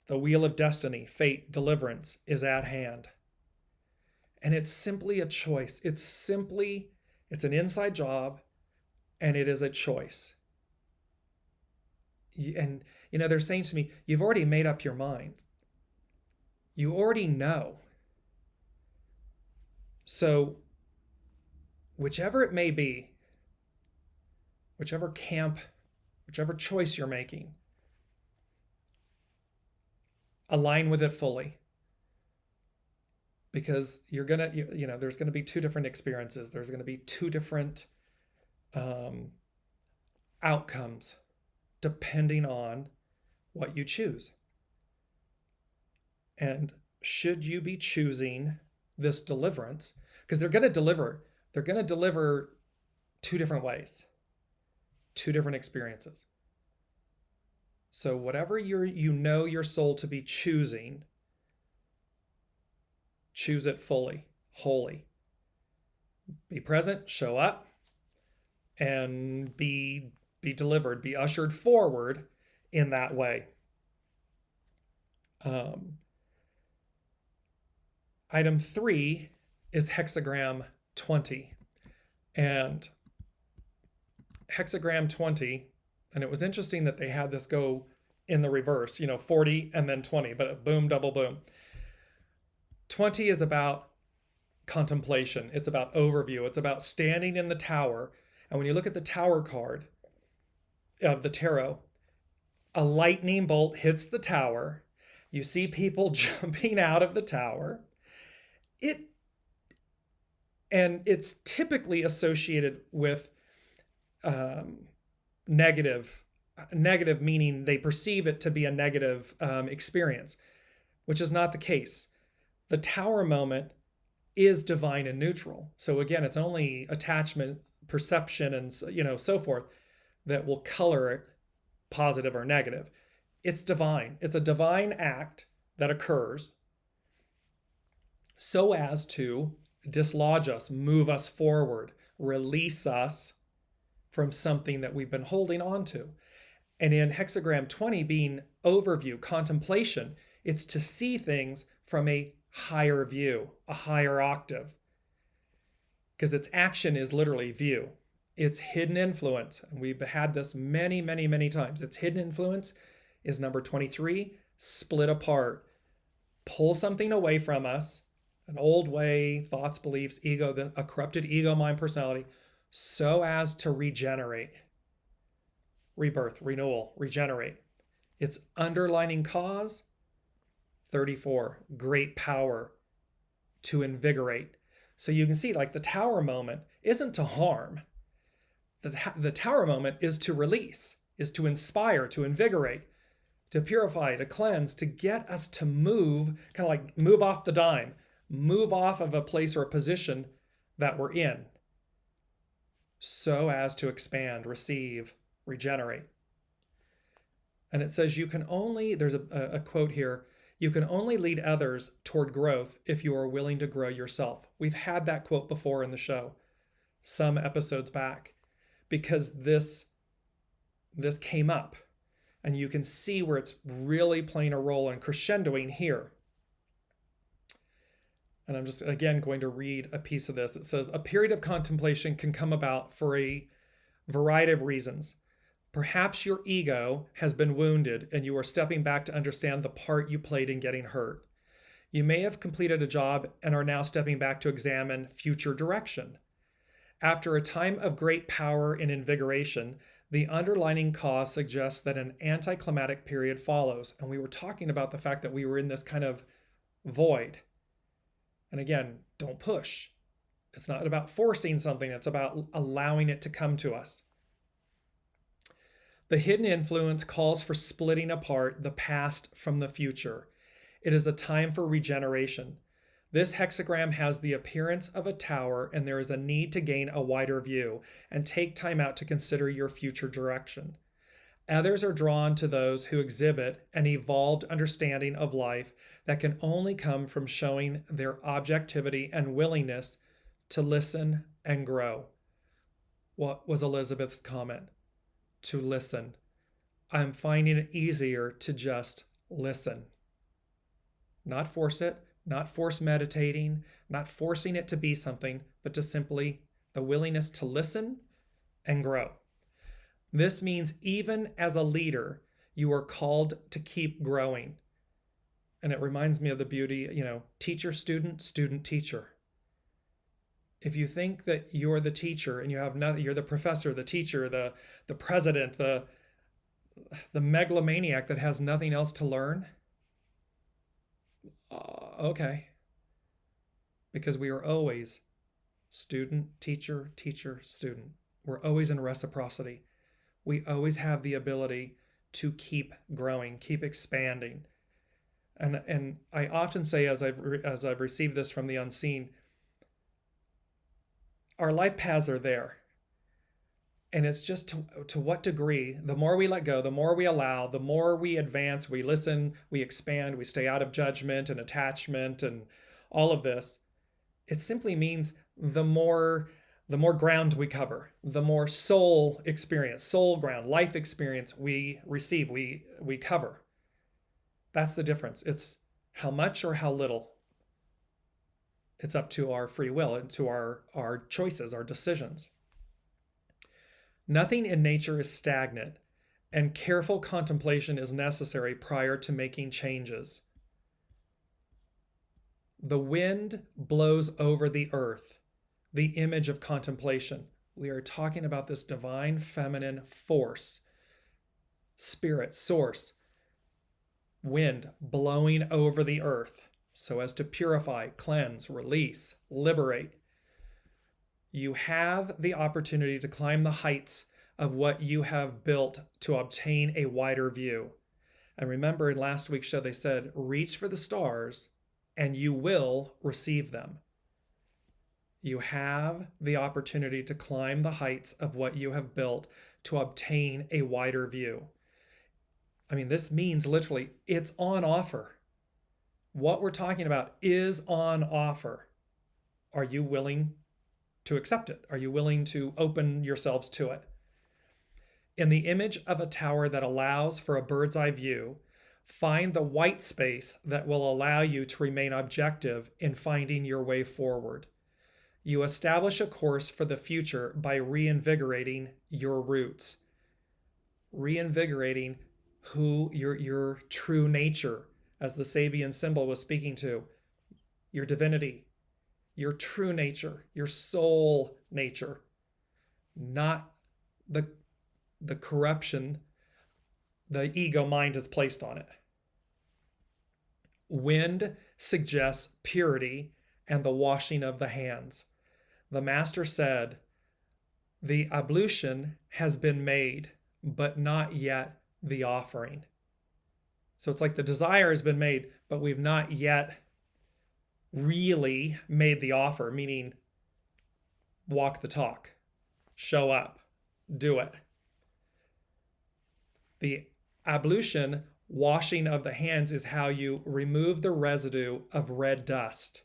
S1: The wheel of destiny, fate, deliverance is at hand. And it's simply a choice. It's an inside job, and it is a choice. And, they're saying to me, you've already made up your mind. You already know. So whichever it may be, whichever camp, whichever choice you're making, align with it fully. Because you're gonna, there's gonna be two different experiences. There's gonna be two different outcomes depending on what you choose. And should you be choosing this deliverance, because they're going to deliver two different ways, two different experiences. So whatever your soul to be choosing, choose it fully, wholly. Be present, show up, and be delivered, be ushered forward in that way. Item 3 is hexagram 20. And hexagram 20, and it was interesting that they had this go in the reverse, 40 and then 20, but boom, double boom. 20 is about contemplation. It's about overview. It's about standing in the tower. And when you look at the tower card of the tarot, a lightning bolt hits the tower. You see people jumping out of the tower. It's typically associated with negative meaning they perceive it to be a negative experience, which is not the case. The tower moment is divine and neutral. So again, it's only attachment, perception, and so forth that will color it positive or negative. It's divine. It's a divine act that occurs so as to dislodge us, move us forward, release us from something that we've been holding on to. And in hexagram 20 being overview, contemplation, it's to see things from a higher view, a higher octave. Because its action is literally view. It's hidden influence. And we've had this many, many, many times. Its hidden influence is number 23, split apart. Pull something away from us, an old way, thoughts, beliefs, ego, a corrupted ego, mind, personality, so as to regenerate. Rebirth, renewal, regenerate. Its underlining cause, 34, great power to invigorate. So you can see, like, the tower moment isn't to harm. The tower moment is to release, is to inspire, to invigorate, to purify, to cleanse, to get us to move, kind of like move off the dime, move off of a place or a position that we're in, so as to expand, receive, regenerate. And it says you can only, there's a quote here, you can only lead others toward growth if you are willing to grow yourself. We've had that quote before in the show, some episodes back, because this came up. And you can see where it's really playing a role and crescendoing here. And I'm just, again, going to read a piece of this. It says, a period of contemplation can come about for a variety of reasons. Perhaps your ego has been wounded and you are stepping back to understand the part you played in getting hurt. You may have completed a job and are now stepping back to examine future direction. After a time of great power and invigoration, the underlining cause suggests that an anticlimactic period follows. And we were talking about the fact that we were in this kind of void. And again, don't push. It's not about forcing something. It's about allowing it to come to us. The hidden influence calls for splitting apart the past from the future. It is a time for regeneration. This hexagram has the appearance of a tower, and there is a need to gain a wider view and take time out to consider your future direction. Others are drawn to those who exhibit an evolved understanding of life that can only come from showing their objectivity and willingness to listen and grow. What was Elizabeth's comment? To listen. I'm finding it easier to just listen. Not force it. Not force meditating, not forcing it to be something, but just simply the willingness to listen and grow. This means even as a leader, you are called to keep growing. And it reminds me of the beauty, teacher, student, student, teacher. If you think that you're the teacher and you have nothing, you're the professor, the teacher, the president, the megalomaniac that has nothing else to learn, okay. Because we are always student, teacher, teacher, student. We're always in reciprocity. We always have the ability to keep growing, keep expanding. And I often say, as I've received this from the unseen, our life paths are there. And it's just to what degree, the more we let go, the more we allow, the more we advance, we listen, we expand, we stay out of judgment and attachment and all of this. It simply means the more ground we cover, the more soul experience, soul ground, life experience we receive, we cover. That's the difference. It's how much or how little. It's up to our free will and to our choices, our decisions. Nothing in nature is stagnant, and careful contemplation is necessary prior to making changes. The wind blows over the earth, the image of contemplation. We are talking about this divine feminine force, spirit, source, wind blowing over the earth so as to purify, cleanse, release, liberate. You have the opportunity to climb the heights of what you have built to obtain a wider view. And remember, in last week's show, they said, reach for the stars and you will receive them. You have the opportunity to climb the heights of what you have built to obtain a wider view. I mean, this means literally it's on offer. What we're talking about is on offer. Are you willing to accept it? Are you willing to open yourselves to it? In the image of a tower that allows for a bird's eye view, find the white space that will allow you to remain objective in finding your way forward. You establish a course for the future by reinvigorating your roots, reinvigorating who your true nature, as the Sabian symbol was speaking to, your divinity, your true nature, your soul nature, not the corruption the ego mind has placed on it. Wind suggests purity and the washing of the hands. The master said, the ablution has been made, but not yet the offering. So it's like the desire has been made, but we've not yet really made the offer, meaning walk the talk, show up, do it. The ablution, washing of the hands, is how you remove the residue of red dust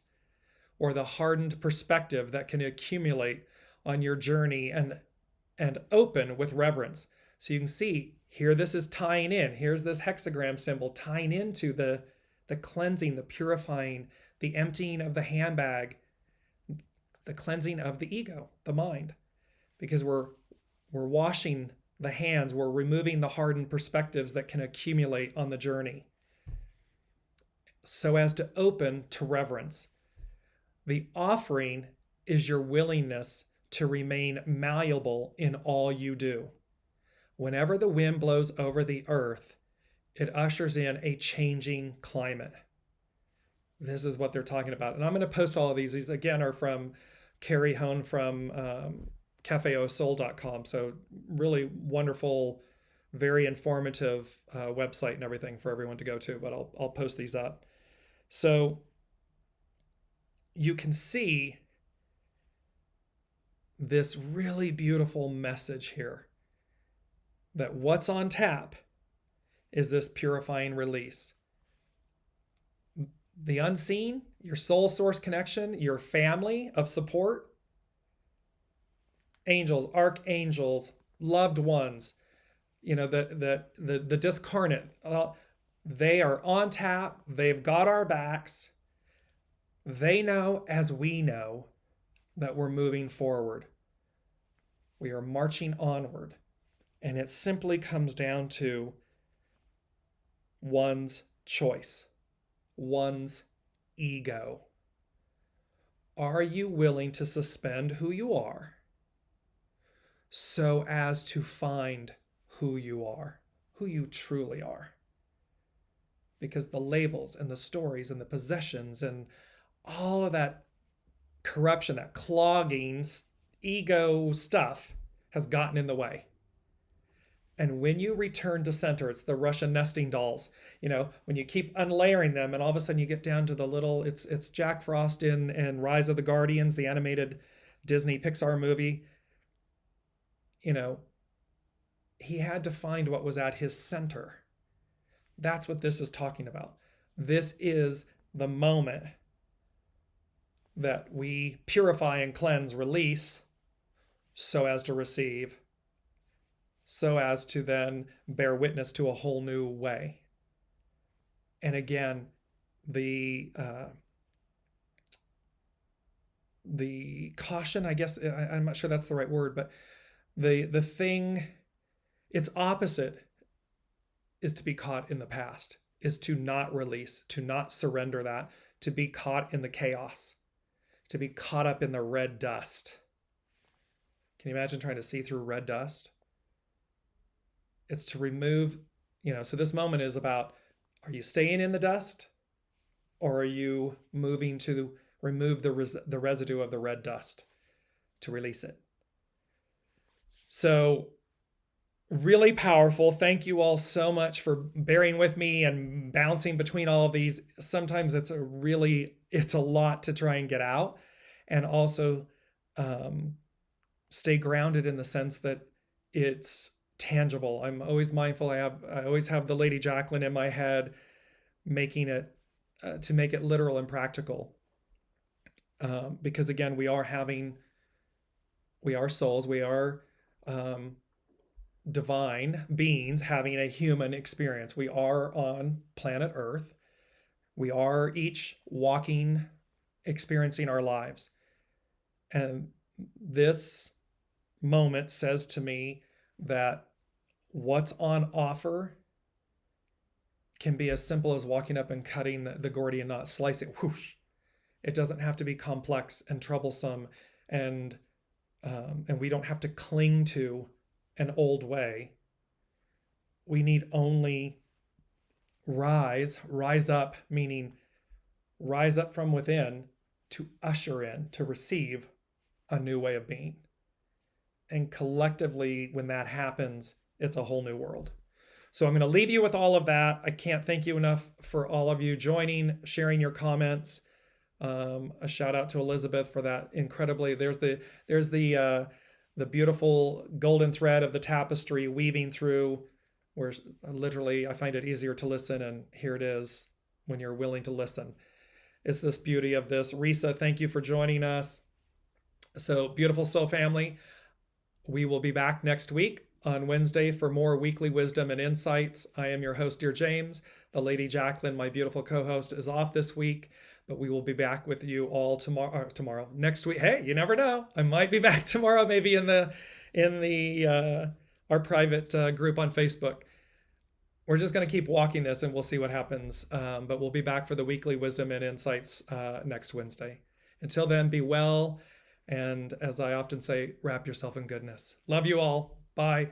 S1: or the hardened perspective that can accumulate on your journey and open with reverence. So you can see here this is tying in. Here's this hexagram symbol tying into the cleansing, the purifying, the emptying of the handbag, the cleansing of the ego, the mind. Because we're washing the hands, we're removing the hardened perspectives that can accumulate on the journey so as to open to reverence. The offering is your willingness to remain malleable in all you do. Whenever the wind blows over the earth, it ushers in a changing climate. This is what they're talking about. And I'm going to post all of these. These, again, are from Carrie Hone from cafeosoul.com. So really wonderful, very informative website and everything for everyone to go to. But I'll post these up. So you can see this really beautiful message here that what's on tap is this purifying release. The unseen, your soul source connection, your family of support, angels, archangels, loved ones, the discarnate, they are on tap. They've got our backs. They know, as we know, that we're moving forward. We are marching onward. And it simply comes down to one's choice, one's ego. Are you willing to suspend who you are so as to find who you are, who you truly are? Because the labels and the stories and the possessions and all of that corruption, that clogging ego stuff has gotten in the way. And when you return to center, it's the Russian nesting dolls. When you keep unlayering them, and all of a sudden you get down to the little, it's Jack Frost in Rise of the Guardians, the animated Disney Pixar movie. He had to find what was at his center. That's what this is talking about. This is the moment that we purify and cleanse, release, so as to receive, so as to then bear witness to a whole new way. And again, the caution, I guess, I'm not sure that's the right word, but the thing, its opposite is to be caught in the past, is to not release, to not surrender that, to be caught in the chaos, to be caught up in the red dust. Can you imagine trying to see through red dust? It's to remove, so this moment is about, are you staying in the dust, or are you moving to remove the residue of the red dust, to release it? So really powerful. Thank you all so much for bearing with me and bouncing between all of these. Sometimes it's a lot to try and get out, and also stay grounded in the sense that it's tangible. I'm always mindful. I always have the Lady Jacqueline in my head, making it to make it literal and practical. Because again, we are souls, we are divine beings having a human experience. We are on planet Earth. We are each walking, experiencing our lives. And this moment says to me that what's on offer can be as simple as walking up and cutting the Gordian knot, slicing, whoosh. It doesn't have to be complex and troublesome, and we don't have to cling to an old way. We need only rise up, meaning rise up from within to usher in, to receive a new way of being. And collectively, when that happens, it's a whole new world. So I'm going to leave you with all of that. I can't thank you enough for all of you joining, sharing your comments. A shout out to Elizabeth for that incredibly. There's the beautiful golden thread of the tapestry weaving through, where literally I find it easier to listen, and here it is when you're willing to listen. It's this beauty of this. Risa, thank you for joining us. So beautiful soul family, we will be back next week on Wednesday for more weekly wisdom and insights. I am your host, Dearjames. The Lady Jacqueline, my beautiful co-host, is off this week, but we will be back with you all tomorrow, next week. Hey, you never know. I might be back tomorrow, maybe in our private group on Facebook. We're just going to keep walking this, and we'll see what happens. But we'll be back for the weekly wisdom and insights next Wednesday. Until then, be well. And as I often say, wrap yourself in goodness. Love you all. Bye.